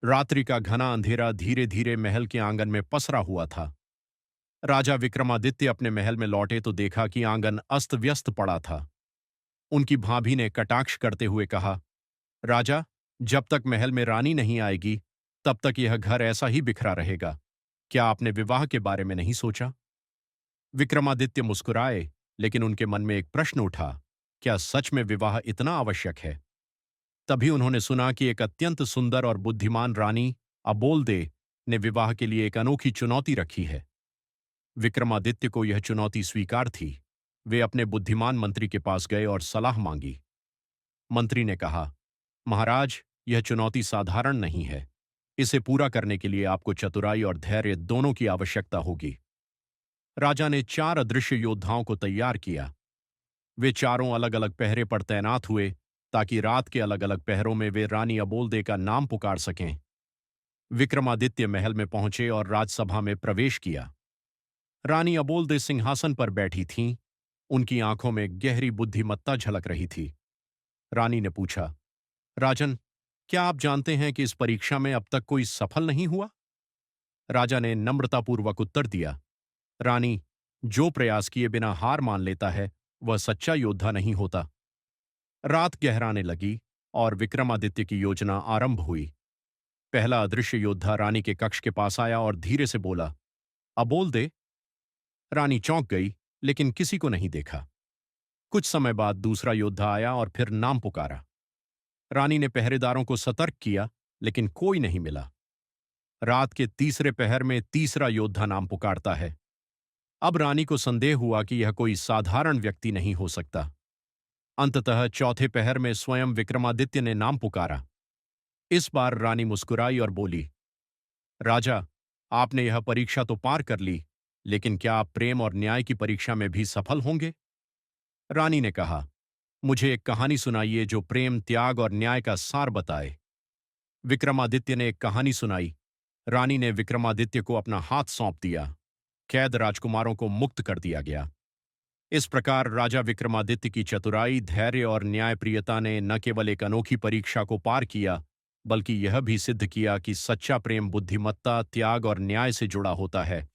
रात्रि का घना अंधेरा धीरे धीरे महल के आंगन में पसरा हुआ था। राजा विक्रमादित्य अपने महल में लौटे तो देखा कि आंगन अस्त व्यस्त पड़ा था। उनकी भाभी ने कटाक्ष करते हुए कहा, राजा, जब तक महल में रानी नहीं आएगी तब तक यह घर ऐसा ही बिखरा रहेगा। क्या आपने विवाह के बारे में नहीं सोचा? विक्रमादित्य मुस्कुराए, लेकिन उनके मन में एक प्रश्न उठा, क्या सच में विवाह इतना आवश्यक है? तभी उन्होंने सुना कि एक अत्यंत सुंदर और बुद्धिमान रानी अबोलदे ने विवाह के लिए एक अनोखी चुनौती रखी है। विक्रमादित्य को यह चुनौती स्वीकार थी। वे अपने बुद्धिमान मंत्री के पास गए और सलाह मांगी। मंत्री ने कहा, महाराज, यह चुनौती साधारण नहीं है। इसे पूरा करने के लिए आपको चतुराई और धैर्य दोनों की आवश्यकता होगी। राजा ने 4 अदृश्य योद्धाओं को तैयार किया। वे चारों अलग अलग पहरे पर तैनात हुए ताकि रात के अलग अलग पहरों में वे रानी अबोलदे का नाम पुकार सकें। विक्रमादित्य महल में पहुंचे और राजसभा में प्रवेश किया। रानी अबोलदे सिंहासन पर बैठी थीं। उनकी आंखों में गहरी बुद्धिमत्ता झलक रही थी। रानी ने पूछा, राजन, क्या आप जानते हैं कि इस परीक्षा में अब तक कोई सफल नहीं हुआ? राजा ने नम्रतापूर्वक उत्तर दिया, रानी, जो प्रयास किए बिना हार मान लेता है वह सच्चा योद्धा नहीं होता। रात गहराने लगी और विक्रमादित्य की योजना आरंभ हुई। पहला अदृश्य योद्धा रानी के कक्ष के पास आया और धीरे से बोला, अबोल दे। रानी चौंक गई, लेकिन किसी को नहीं देखा। कुछ समय बाद दूसरा योद्धा आया और फिर नाम पुकारा। रानी ने पहरेदारों को सतर्क किया, लेकिन कोई नहीं मिला। रात के तीसरे पहर में तीसरा योद्धा नाम पुकारता है। अब रानी को संदेह हुआ कि यह कोई साधारण व्यक्ति नहीं हो सकता। अंततः चौथे पहर में स्वयं विक्रमादित्य ने नाम पुकारा। इस बार रानी मुस्कुराई और बोली, राजा, आपने यह परीक्षा तो पार कर ली, लेकिन क्या आप प्रेम और न्याय की परीक्षा में भी सफल होंगे? रानी ने कहा, मुझे एक कहानी सुनाइए जो प्रेम, त्याग और न्याय का सार बताए। विक्रमादित्य ने एक कहानी सुनाई। रानी ने विक्रमादित्य को अपना हाथ सौंप दिया। कैद राजकुमारों को मुक्त कर दिया गया। इस प्रकार राजा विक्रमादित्य की चतुराई, धैर्य और न्यायप्रियता ने न केवल एक अनोखी परीक्षा को पार किया, बल्कि यह भी सिद्ध किया कि सच्चा प्रेम बुद्धिमत्ता, त्याग और न्याय से जुड़ा होता है।